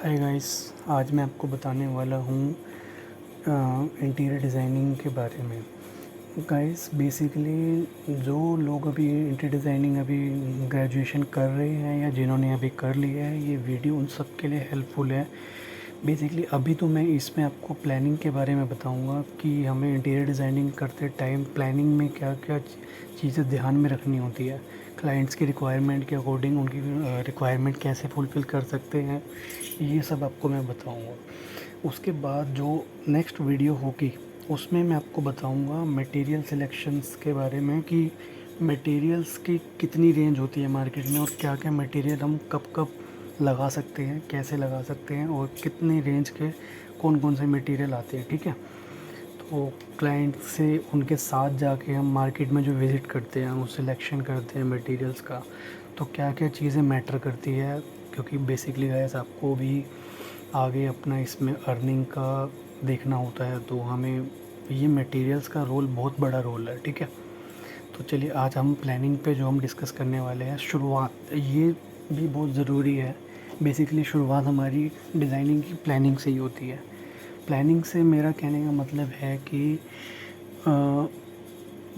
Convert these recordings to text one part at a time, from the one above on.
Hi guys. आज मैं आपको बताने वाला हूँ इंटीरियर डिज़ाइनिंग के बारे में। गाइस बेसिकली जो लोग अभी इंटीरियर डिज़ाइनिंग अभी ग्रेजुएशन कर रहे हैं या जिन्होंने अभी कर लिया है, ये वीडियो उन सब के लिए हेल्पफुल है। बेसिकली अभी तो मैं इसमें आपको प्लानिंग के बारे में बताऊंगा कि हमें इंटीरियर डिज़ाइनिंग करते टाइम प्लानिंग में क्या क्या चीज़ें ध्यान में रखनी होती है, क्लाइंट्स की रिक्वायरमेंट के अकॉर्डिंग उनकी रिक्वायरमेंट कैसे फुलफ़िल कर सकते हैं, ये सब आपको मैं बताऊंगा। उसके बाद जो नेक्स्ट वीडियो होगी उसमें मैं आपको बताऊंगा मटेरियल सिलेक्शंस के बारे में कि मटेरियल्स की कितनी रेंज होती है मार्केट में और क्या क्या मटेरियल हम कब कब लगा सकते हैं, कैसे लगा सकते हैं और कितनी रेंज के कौन कौन से मटेरियल आते हैं। ठीक है, तो क्लाइंट से उनके साथ जाके हम मार्केट में जो विज़िट करते हैं, वो सिलेक्शन करते हैं मटेरियल्स का, तो क्या क्या चीज़ें मैटर करती है, क्योंकि बेसिकली गाइस आपको भी आगे अपना इसमें अर्निंग का देखना होता है, तो हमें ये मटेरियल्स का रोल बहुत बड़ा रोल है। ठीक है, तो चलिए आज हम प्लानिंग पे जो हम डिस्कस करने वाले हैं, शुरुआत ये भी बहुत ज़रूरी है। बेसिकली शुरुआत हमारी डिज़ाइनिंग की प्लानिंग से ही होती है। प्लानिंग से मेरा कहने का मतलब है कि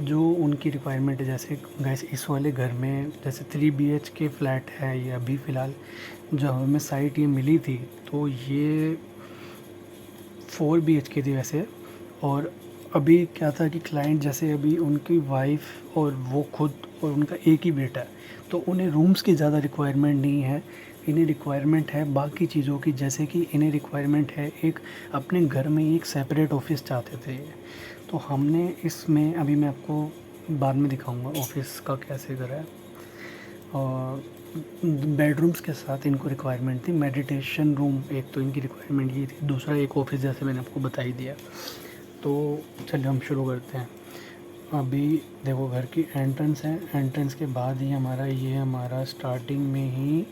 जो उनकी रिक्वायरमेंट है, जैसे गैस इस वाले घर में जैसे 3 BHK फ्लैट है, ये अभी फ़िलहाल जो हमें साइट ये मिली थी, तो ये 4 BHK थी वैसे। और अभी क्या था कि क्लाइंट जैसे अभी उनकी वाइफ और वो खुद और उनका एक ही बेटा है, तो उन्हें रूम्स की ज़्यादा रिक्वायरमेंट नहीं है। इन्हें रिक्वायरमेंट है बाकी चीज़ों की, जैसे कि इन्हें रिक्वायरमेंट है एक अपने घर में ही एक सेपरेट ऑफिस चाहते थे। तो हमने इसमें अभी मैं आपको बाद में दिखाऊंगा ऑफिस का कैसे करा है। और बेडरूम्स के साथ इनको रिक्वायरमेंट थी मेडिटेशन रूम, एक तो इनकी रिक्वायरमेंट ये थी, दूसरा एक ऑफिस जैसे मैंने आपको बता ही दिया। तो चलिए हम शुरू करते हैं। अभी देखो घर की एंट्रेंस है, एंट्रेंस के बाद ही हमारा स्टार्टिंग में ही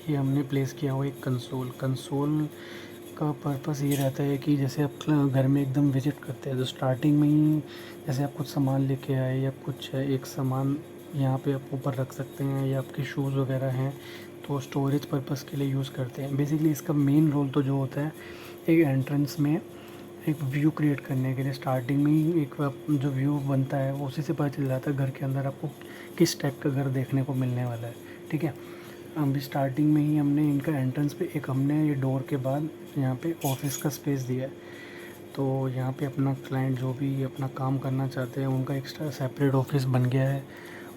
ये हमने प्लेस किया हुआ एक कंसोल। कंसोल का पर्पस ये रहता है कि जैसे आप घर में एकदम विज़िट करते हैं तो स्टार्टिंग में ही जैसे आप कुछ सामान लेके आए या कुछ एक सामान यहाँ पे आप ऊपर रख सकते हैं, या आपके शूज़ वगैरह हैं तो स्टोरेज पर्पस के लिए यूज़ करते हैं। बेसिकली इसका मेन रोल तो जो होता है एक एंट्रेंस में एक व्यू क्रिएट करने के लिए, स्टार्टिंग में ही एक जो व्यू बनता है वो उसी से पता चल जाता है घर के अंदर आपको किस टाइप का घर देखने को मिलने वाला है। ठीक है, अभी स्टार्टिंग में ही हमने इनका एंट्रेंस पे एक हमने ये डोर के बाद यहाँ पे ऑफिस का स्पेस दिया है। तो यहाँ पे अपना क्लाइंट जो भी अपना काम करना चाहते हैं उनका एक्स्ट्रा सेपरेट ऑफिस बन गया है।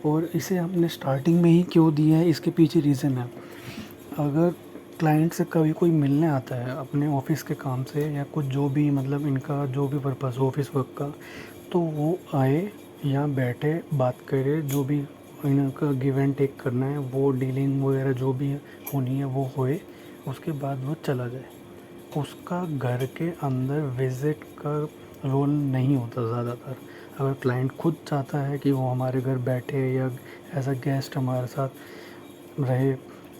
और इसे हमने स्टार्टिंग में ही क्यों दिया है, इसके पीछे रीज़न है। अगर क्लाइंट से कभी कोई मिलने आता है अपने ऑफिस के काम से या कुछ जो भी मतलब इनका जो भी पर्पस ऑफिस वर्क का, तो वो आए यहाँ बैठे बात करे, जो भी इनका गिव एंड टेक करना है वो डीलिंग वगैरह जो भी होनी है वो होए, उसके बाद वो चला जाए। उसका घर के अंदर विज़िट का रोल नहीं होता ज़्यादातर। अगर क्लाइंट खुद चाहता है कि वो हमारे घर बैठे या एज अ गेस्ट हमारे साथ रहे,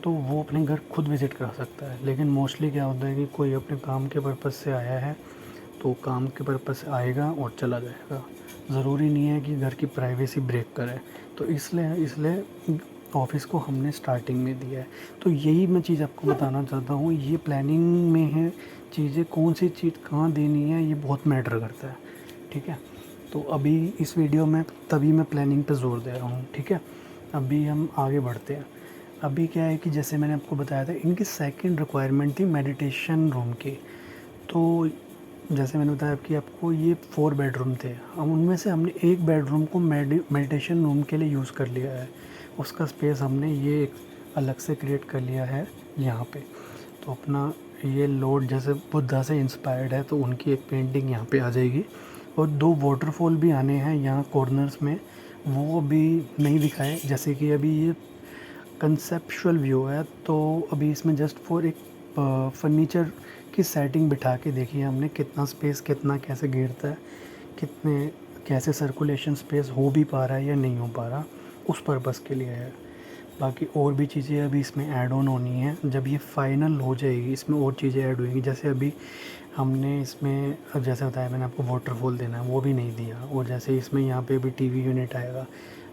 तो वो अपने घर खुद विज़िट करा सकता है। लेकिन मोस्टली क्या होता है कि कोई अपने काम के पर्पज़ से आया है तो काम के पर्पज़ से आएगा और चला जाएगा, ज़रूरी नहीं है कि घर की प्राइवेसी ब्रेक करे। तो इसलिए ऑफिस को हमने स्टार्टिंग में दिया है। तो यही मैं चीज़ आपको बताना चाहता हूँ, ये प्लानिंग में है, चीज़ें कौन सी चीज़ कहाँ देनी है ये बहुत मैटर करता है। ठीक है, तो अभी इस वीडियो में तभी मैं प्लानिंग पे ज़ोर दे रहा हूँ। ठीक है, अभी हम आगे बढ़ते हैं। अभी क्या है कि जैसे मैंने आपको बताया था इनकी सेकंड रिक्वायरमेंट थी मेडिटेशन रूम की। तो जैसे मैंने बताया कि आपको ये 4 बेडरूम थे, हम उनमें से हमने एक बेडरूम को मेडिटेशन रूम के लिए यूज़ कर लिया है। उसका स्पेस हमने ये एक अलग से क्रिएट कर लिया है यहाँ पे। तो अपना ये लॉर्ड जैसे बुद्धा से इंस्पायर्ड है तो उनकी एक पेंटिंग यहाँ पे आ जाएगी। और 2 वाटरफॉल भी आने हैं यहाँ कॉर्नर्स में, वो अभी नहीं दिखाए, जैसे कि अभी ये कंसेप्चुअल व्यू है तो अभी इसमें जस्ट फॉर एक फर्नीचर की सेटिंग बिठा के देखिए हमने कितना स्पेस कितना कैसे घेरता है, कितने कैसे सर्कुलेशन स्पेस हो भी पा रहा है या नहीं हो पा रहा, उस पर्पज़ के लिए है। बाकी और भी चीज़ें अभी इसमें ऐड ऑन होनी है, जब ये फाइनल हो जाएगी इसमें और चीज़ें ऐड होएंगी। जैसे अभी हमने इसमें जैसे बताया मैंने आपको वाटरफॉल देना है वो भी नहीं दिया, और जैसे इसमें यहाँ पे भी टीवी यूनिट आएगा।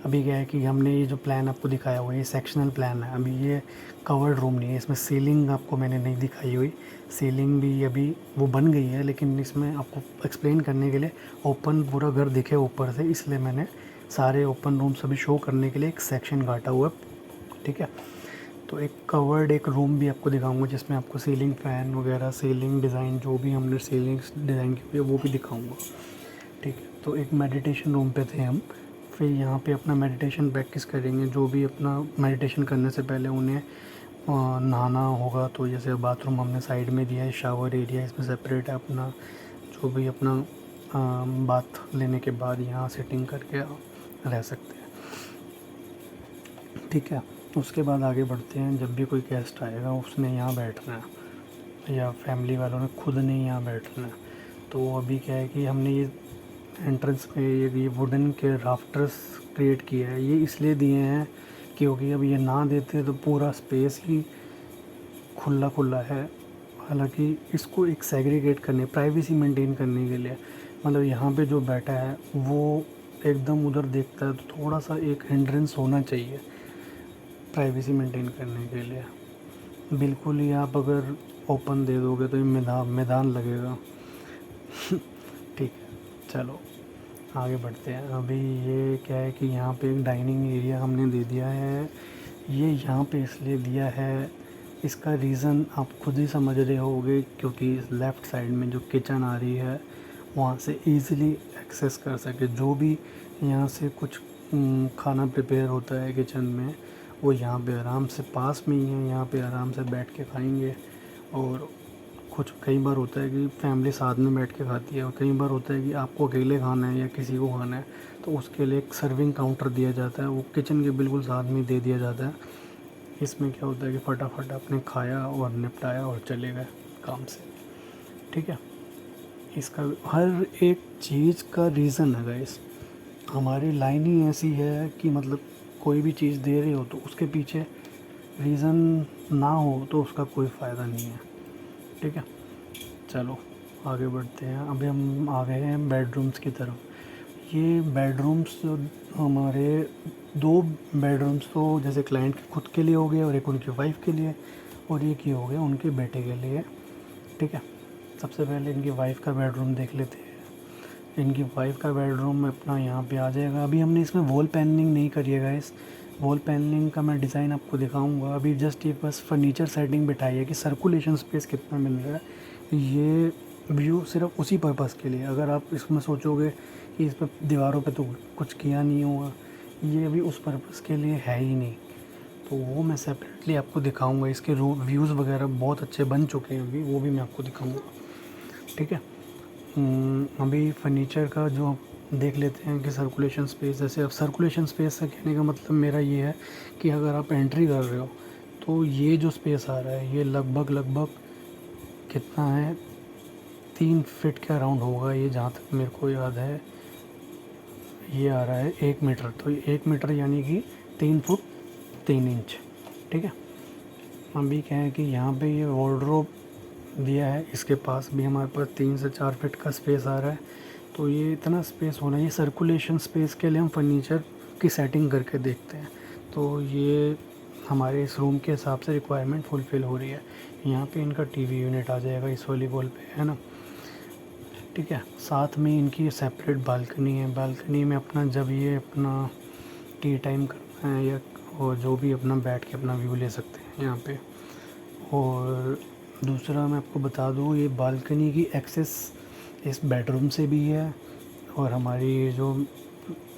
अभी क्या है कि हमने ये जो प्लान आपको दिखाया हुआ है ये सेक्शनल प्लान है, अभी ये कवर्ड रूम नहीं है, इसमें सीलिंग आपको मैंने नहीं दिखाई हुई। सीलिंग भी अभी वो बन गई है, लेकिन इसमें आपको एक्सप्लेन करने के लिए ओपन पूरा घर दिखे ऊपर से, इसलिए मैंने सारे ओपन रूम्स अभी शो करने के लिए एक सेक्शन काटा हुआ है। ठीक है, तो एक कवर्ड एक रूम भी आपको दिखाऊंगा जिसमें आपको सीलिंग फ़ैन वगैरह, सीलिंग डिज़ाइन जो भी हमने सीलिंग डिज़ाइन की हुई है वो भी दिखाऊंगा। ठीक है, तो एक मेडिटेशन रूम पे थे हम, फिर यहाँ पे अपना मेडिटेशन प्रैक्टिस करेंगे। जो भी अपना मेडिटेशन करने से पहले उन्हें नहाना होगा, तो जैसे बाथरूम हमने साइड में दिया है, शावर एरिया इसमें सेपरेट है अपना। जो भी अपना बाथ लेने के बाद यहाँ सिटिंग करके रह सकते हैं। ठीक है, उसके बाद आगे बढ़ते हैं। जब भी कोई गेस्ट आएगा उसने यहाँ बैठना है, या फैमिली वालों ने खुद नहीं यहाँ बैठना है। तो अभी क्या है कि हमने ये एंट्रेंस पे ये वुडन के राफ्टर्स क्रिएट किए हैं। ये इसलिए दिए हैं क्योंकि अब ये ना देते तो पूरा स्पेस ही खुला खुला है। हालांकि इसको एक सेग्रीगेट करने, प्राइवेसी मेंटेन करने के लिए, मतलब यहाँ पे जो बैठा है वो एकदम उधर देखता है, तो थोड़ा सा एक हिंड्रेंस होना चाहिए प्राइवेसी मेंटेन करने के लिए। बिल्कुल ही आप अगर ओपन दे दोगे तो ये मैदान मैदान लगेगा। ठीक है, चलो आगे बढ़ते हैं। अभी ये क्या है कि यहाँ पे एक डाइनिंग एरिया हमने दे दिया है। ये यहाँ पे इसलिए दिया है, इसका रीज़न आप खुद ही समझ रहे होगे, क्योंकि लेफ़्ट साइड में जो किचन आ रही है वहाँ से इजीली एक्सेस कर सके। जो भी यहाँ से कुछ खाना प्रिपेयर होता है किचन में, वो यहाँ पे आराम से पास में ही है, यहाँ पे आराम से बैठ के खाएंगे। और कुछ कई बार होता है कि फैमिली साथ में बैठ के खाती है, और कई बार होता है कि आपको अकेले खाना है या किसी को खाना है, तो उसके लिए एक सर्विंग काउंटर दिया जाता है, वो किचन के बिल्कुल साथ में दे दिया जाता है। इसमें क्या होता है कि फटाफट आपने खाया और निपटाया और चले गए काम से। ठीक है, इसका हर एक चीज़ का रीज़न है गाइस। हमारी लाइन ही ऐसी है कि मतलब कोई भी चीज़ दे रहे हो तो उसके पीछे रीज़न ना हो तो उसका कोई फ़ायदा नहीं है। ठीक है, चलो आगे बढ़ते हैं। अभी हम आ गए हैं बेडरूम्स की तरफ। ये बेडरूम्स हमारे 2 बेडरूम्स तो जैसे क्लाइंट के खुद के लिए हो गए, और एक उनकी वाइफ के लिए, और एक ये हो गया उनके बेटे के लिए। ठीक है, सबसे पहले इनकी वाइफ का बेडरूम देख लेते हैं। इनकी वाइफ का बेडरूम अपना यहाँ पे आ जाएगा। अभी हमने इसमें वॉल पैनलिंग नहीं करी है गाइस, वॉल पैनलिंग का मैं डिज़ाइन आपको दिखाऊंगा। अभी जस्ट ये बस फर्नीचर सेटिंग बिठाई है कि सर्कुलेशन स्पेस कितना मिल रहा है। ये व्यू सिर्फ उसी पर्पज़ के लिए, अगर आप इसमें सोचोगे कि इस पर दीवारों पे तो कुछ किया नहीं होगा, ये अभी उस पर्पज़ के लिए है ही नहीं। तो वो मैं सेपरेटली आपको दिखाऊंगा। इसके व्यूज़ वगैरह बहुत अच्छे बन चुके हैं, अभी वो भी मैं आपको दिखाऊंगा। ठीक है, अभी फर्नीचर का जो देख लेते हैं कि सर्कुलेशन स्पेस। जैसे अब सर्कुलेशन स्पेस से कहने का मतलब मेरा ये है कि अगर आप एंट्री कर रहे हो तो ये जो स्पेस आ रहा है ये लगभग कितना है, 3 फीट के अराउंड होगा ये, जहाँ तक मेरे को याद है। ये आ रहा है 1 मीटर, तो 1 मीटर यानी कि 3 फुट 3 इंच। ठीक है, अभी क्या है कि यहाँ पे ये वार्डरोब दिया है, इसके पास भी हमारे पास 3 से 4 फीट का स्पेस आ रहा है। तो ये इतना स्पेस होना, ये सर्कुलेशन स्पेस के लिए हम फर्नीचर की सेटिंग करके देखते हैं। तो ये हमारे इस रूम के हिसाब से रिक्वायरमेंट फुलफ़िल हो रही है। यहाँ पे इनका टीवी यूनिट आ जाएगा इस वाली वॉल पे, है ना। ठीक है, साथ में इनकी सेपरेट बालकनी है। बालकनी में अपना जब ये अपना टी टाइम करना है या और जो भी अपना बैठ के अपना व्यू ले सकते हैं यहाँ पे। और दूसरा मैं आपको बता दूँ, ये बालकनी की एक्सेस इस बेडरूम से भी है, और हमारी जो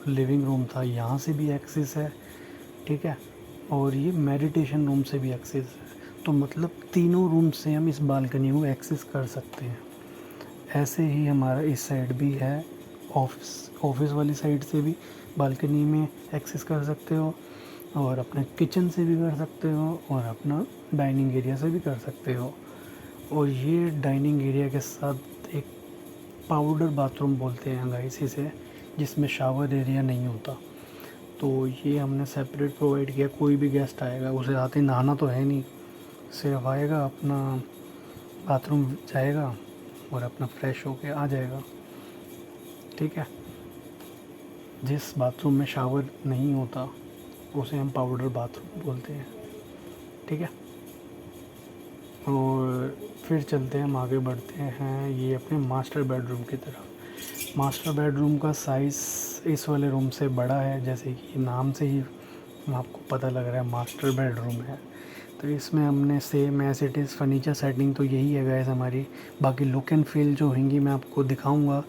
लिविंग रूम था यहाँ से भी एक्सेस है। ठीक है, और ये मेडिटेशन रूम से भी एक्सेस है। तो मतलब तीनों रूम से हम इस बालकनी को एक्सेस कर सकते हैं। ऐसे ही हमारा इस साइड भी है, ऑफिस वाली साइड से भी बालकनी में एक्सेस कर सकते हो, और अपने किचन से भी कर सकते हो, और अपना डाइनिंग एरिया से भी कर सकते हो। और ये डाइनिंग एरिया के साथ एक पाउडर बाथरूम बोलते हैं गाइस इसे, जिसमें शावर एरिया नहीं होता। तो ये हमने सेपरेट प्रोवाइड किया। कोई भी गेस्ट आएगा उसे आते ही नहाना तो है नहीं, सिर्फ आएगा अपना बाथरूम जाएगा और अपना फ्रेश होके आ जाएगा। ठीक है, जिस बाथरूम में शावर नहीं होता उसे हम पाउडर बाथरूम बोलते हैं, ठीक है। और फिर चलते हैं, हम आगे बढ़ते हैं ये अपने मास्टर बेडरूम की तरफ। मास्टर बेडरूम का साइज़ इस वाले रूम से बड़ा है, जैसे कि नाम से ही आपको पता लग रहा है मास्टर बेडरूम है। तो इसमें हमने same as it is furniture setting तो यही है गाइस हमारी। बाकी लुक एंड फील जो होंगी मैं आपको दिखाऊंगा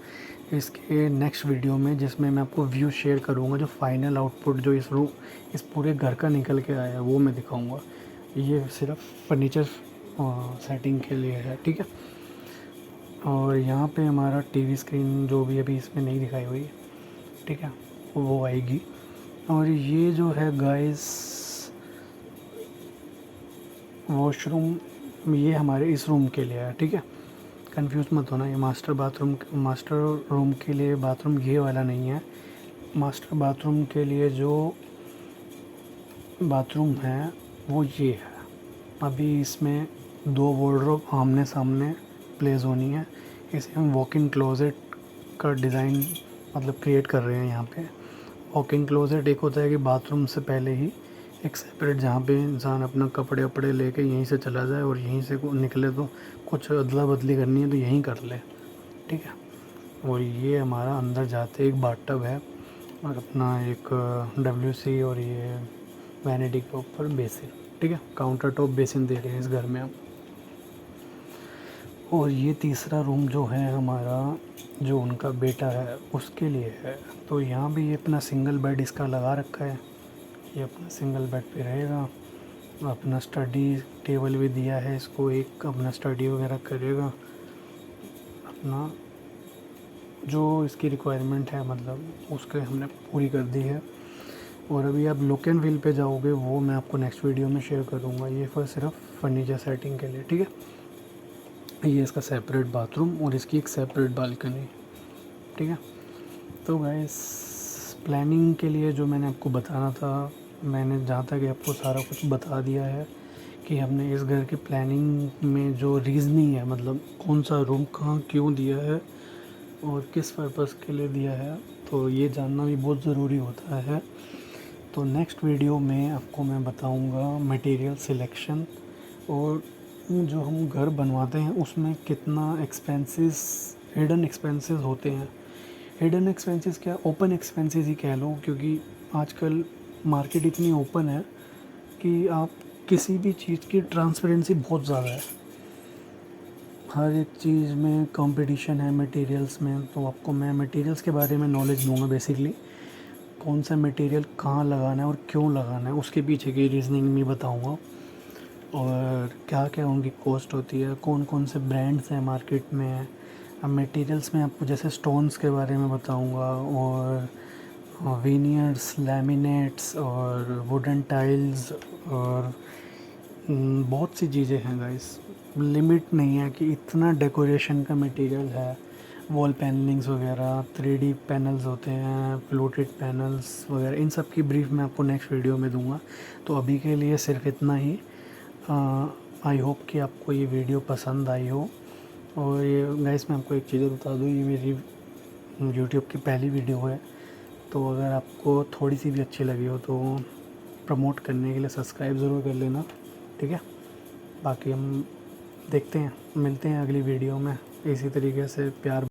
इसके नेक्स्ट वीडियो में, जिसमें मैं आपको व्यू शेयर करूंगा। जो फाइनल आउटपुट जो इस पूरे घर का निकल के आया है वो मैं दिखाऊंगा। ये सिर्फ फर्नीचर सेटिंग के लिए है, ठीक है। और यहाँ पे हमारा टीवी स्क्रीन जो भी अभी इसमें नहीं दिखाई हुई, ठीक है, वो आएगी। और ये जो है गाइस वॉशरूम, ये हमारे इस रूम के लिए है, ठीक है। कंफ्यूज मत होना, ये मास्टर रूम के लिए बाथरूम ये वाला नहीं है। मास्टर बाथरूम के लिए जो बाथरूम है वो ये है। अभी इसमें 2 वार्डरोब आमने सामने प्लेस होनी है। इसे हम वॉक इन क्लोज़ेट का डिज़ाइन मतलब क्रिएट कर रहे हैं यहाँ पे। वॉक इन क्लोज़ेट एक होता है कि बाथरूम से पहले ही एक सेपरेट, जहाँ पे इंसान अपना कपड़े वपड़े लेके यहीं से चला जाए और यहीं से निकले, तो कुछ अदला बदली करनी है तो यहीं कर ले, ठीक है। और ये हमारा अंदर जाते एक बाथटब है और अपना एक WC और ये वैनिटी के ऊपर बेसिन, ठीक है। काउंटर टॉप बेसिन दे रहे हैं इस घर में हम। और ये तीसरा रूम जो है हमारा, जो उनका बेटा है उसके लिए है। तो यहाँ भी ये अपना सिंगल बेड इसका लगा रखा है, ये अपना सिंगल बेड पे रहेगा। अपना स्टडी टेबल भी दिया है इसको, एक अपना स्टडी वगैरह करेगा, अपना जो इसकी रिक्वायरमेंट है मतलब उसके हमने पूरी कर दी है। और अभी आप लुक एंड फील पे जाओगे वो मैं आपको नेक्स्ट वीडियो में शेयर करूँगा। ये सिर्फ फर्नीचर सेटिंग के लिए, ठीक है। ये इसका सेपरेट बाथरूम और इसकी एक सेपरेट बालकनी, ठीक है। तो गाइस प्लानिंग के लिए जो मैंने आपको बताना था, मैंने जहाँ तक आपको सारा कुछ बता दिया है कि हमने इस घर की प्लानिंग में जो रीज़निंग है, मतलब कौन सा रूम कहाँ क्यों दिया है और किस पर्पज़ के लिए दिया है, तो ये जानना भी बहुत ज़रूरी होता है। तो नेक्स्ट वीडियो में आपको मैं बताऊंगा मटेरियल सिलेक्शन और जो हम घर बनवाते हैं उसमें कितना एक्सपेंसेस, हिडन एक्सपेंसेस होते हैं। हिडन एक्सपेंसेस क्या, ओपन एक्सपेंसेस ही कह लो, क्योंकि आजकल मार्केट इतनी ओपन है कि आप किसी भी चीज़ की ट्रांसपेरेंसी बहुत ज़्यादा है। हर एक चीज़ में कंपटीशन है मटेरियल्स में। तो आपको मैं मटेरियल्स के बारे में नॉलेज दूंगा, बेसिकली कौन सा मटेरियल कहाँ लगाना है और क्यों लगाना है, उसके पीछे की रीज़निंग भी बताऊंगा। और क्या क्या उनकी कॉस्ट होती है, कौन कौन से ब्रांड्स हैं मार्केट में। अब मटेरियल्स में आपको जैसे स्टोन्स के बारे में बताऊंगा, और वीनियर्स, लैमिनेट्स और वुडन टाइल्स, और बहुत सी चीज़ें हैं गाइस। लिमिट नहीं है कि इतना डेकोरेशन का मटेरियल है। वॉल पैनलिंग्स वगैरह, 3D पैनल्स होते हैं, फ्लोटेड पैनल्स वगैरह, इन सब की ब्रीफ मैं आपको नेक्स्ट वीडियो में दूंगा। तो अभी के लिए सिर्फ इतना ही। आई होप कि आपको ये वीडियो पसंद आई हो। और ये गाइस मैं आपको एक चीज़ बता दूँ, ये मेरी यूट्यूब की पहली वीडियो है, तो अगर आपको थोड़ी सी भी अच्छी लगी हो तो प्रमोट करने के लिए सब्सक्राइब ज़रूर कर लेना, ठीक है। बाकी हम देखते हैं, मिलते हैं अगली वीडियो में इसी तरीके से प्यार